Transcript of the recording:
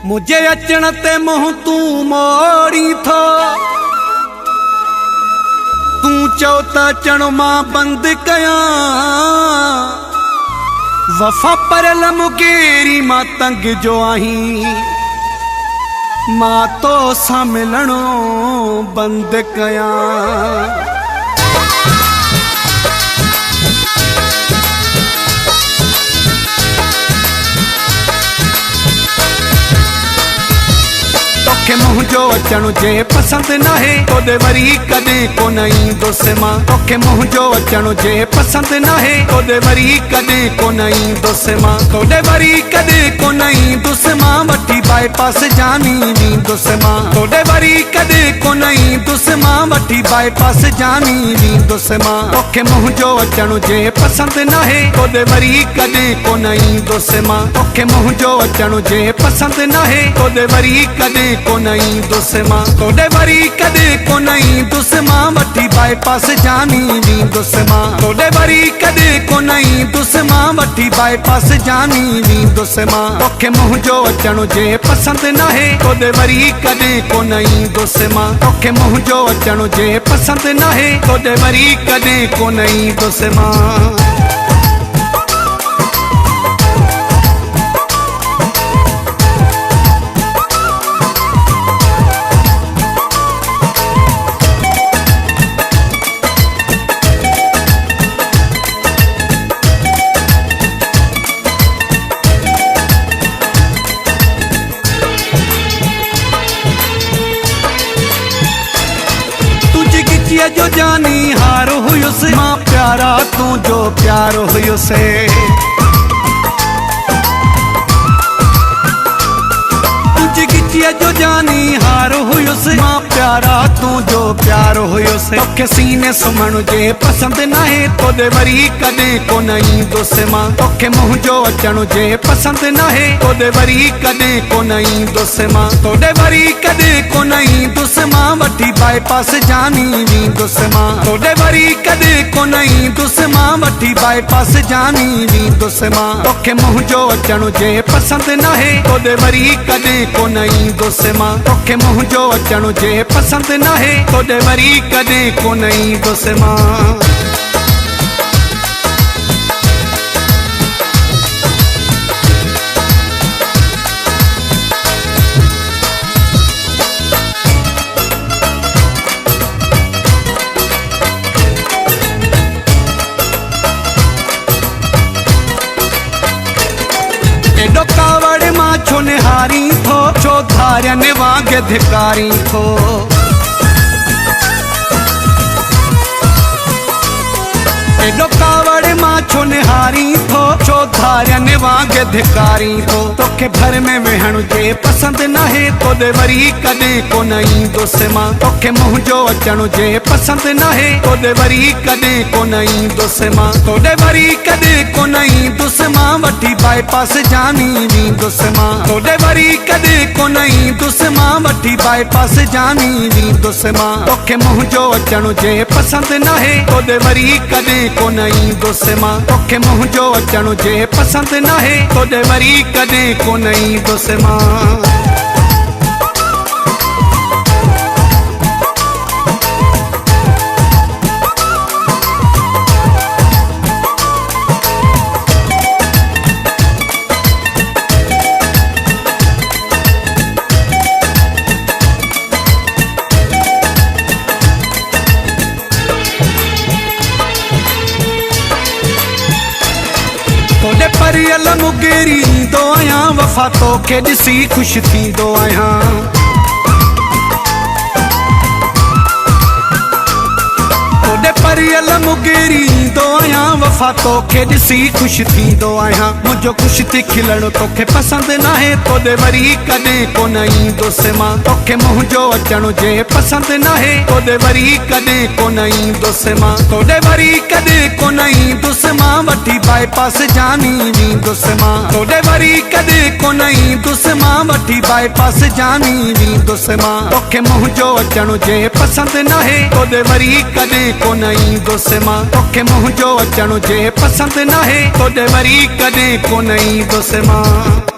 मुझे अचण ते मुँह तू मोड़ी थो, तू चओ त अचण मां बंद कया। वफा परल मुकेरी मां तंग जो आहीं, मां तो सां मिलणो बंद कया। तोखे मुँह जो अचण जे पसंद नाहे, तोॾे वरी कॾहिं कोन ईंदुसि मां। तोखे मुँह जो अचण जे पसंद नाहे, तोॾे वरी कॾहिं कोन ईंदुसि मां। तोॾे वरी कॾहिं कोन ईंदुसि मां, वठी बाईपास जानी वींदुसि मां। तोॾे वरी कॾहिं कोन ईंदुसि मां, वठी बाईपास जानी वींदुसि मां। तोखे मुँह जो अचण जे पसंद नाहे, तोॾे वरी कॾहिं कोन ईंदुसि मां। तोखे मुँह जो अचण जे पसंद नाहे, तोॾे वरी कॾहिं कोन ईंदुसि मां। तोॾे वरी कॾहिं कोन ईंदुसि मां, वठी बाईपास जानी वींदुसि मां। तोॾे वरी कॾहिं कोन ईंदुसि मां, वठी बाईपास जानी वींदुसि मां। तोखे मुँह जो अचण जे पसंद नाहे, तोॾे वरी कॾहिं कोन ईंदुसि मां। तोखे मुँह जो अचण जे पसंद नाहे, तोॾे वरी कॾहिं कोन ईंदुसि मां। जो जानी हार हुयुसि मां, प्यारा तू जो प्यार हुयुसि। जो जानी हार हुयुसि मां, प्यारा तू जो प्यार हुयुसि। तोखे सीने सुम्हण जे पसंद नाहे, तोॾे वरी कॾहिं कोन ईंदुसि मां। तोखे मुँह जो अचण जे पसंद नाहे, तोॾे वरी कॾहिं कोन ईंदुसि मां। तोॾे वरी कॾहिं कोन ईंदुसि मां, वठी बाईपास जानी वींदुसि मां। तोॾे वरी कॾहिं कोन ईंदुसि मां, वठी बाईपास जानी वींदुसि मां। तोखे मुँह जो अचण जे पसंद नाहे, तोॾे वरी कॾहिं कोन ईंदुसि मां। तोखे मुँह जो अचण जे पसंद नाहे, तोॾे वरी कॾहिं कोन ईंदुसि मां। एॾो कावड़ मां छो निहारी थो, छो धारियनि वांग धिकारी थो। एॾो कावड़ मां छो निहारी थो, छो धारियनि वांग धिकारी थो। तोखे भर में वेहण जे पसंद नाहे, तोॾे वरी कॾहिं कोन ईंदुसि मां। तोखे मुँह जो अचण जे पसंद नाहे, तोॾे वरी कॾहिं कोन ईंदुसि मां। तोॾे वरी कॾहिं कोन ईंदुसि मां, वठी बाईपास जानी वींदुसि मां। तोॾे वरी कॾहिं कोन ईंदुसि मां, वठी बाईपास जानी वींदुसि मां। तोखे मुँह जो अचण जे पसंद नाहे, तोॾे वरी कॾहिं कोन ईंदुसि मां। तोखे मुँह जो अचण जे पसंद नाहे, तोॾे वरी कॾहिं कोन ईंदुसि मां। तोॾे परियल मुकेरी ईंदो आहियां, वफा तोखे ॾिसी ख़ुशि थींदो आहियां। तोॾे परियल मुकेरी ईंदो आहियां, वफा तोखे ॾिसी ख़ुशि थींदो आहियां। मुंहिंजो ख़ुशि थी खिलण तोखे पसंद नाहे, तोॾे वरी कॾहिं कोन ईंदुसि मां। तोखे मुँह जो अचण जे पसंद नाहे, तोॾे वरी कॾहिं कोन ईंदुसि मां। तोॾे वरी कॾहिं कोन ईंदुसि मां, वठी बाईपास जानी वींदुसि मां। तोॾे वरी कॾहिं कोन ईंदुसि मां, वठी बाईपास जानी वींदुसि मां। तोखे मुँह जो अचण जे पसंद नाहे, तोॾे वरी कॾहिं कोन ईंदुसि मां। तोखे मुँह जो अचण जे पसंद नाहे, तोॾे वरी कॾहिं कोन ईंदुसि मां।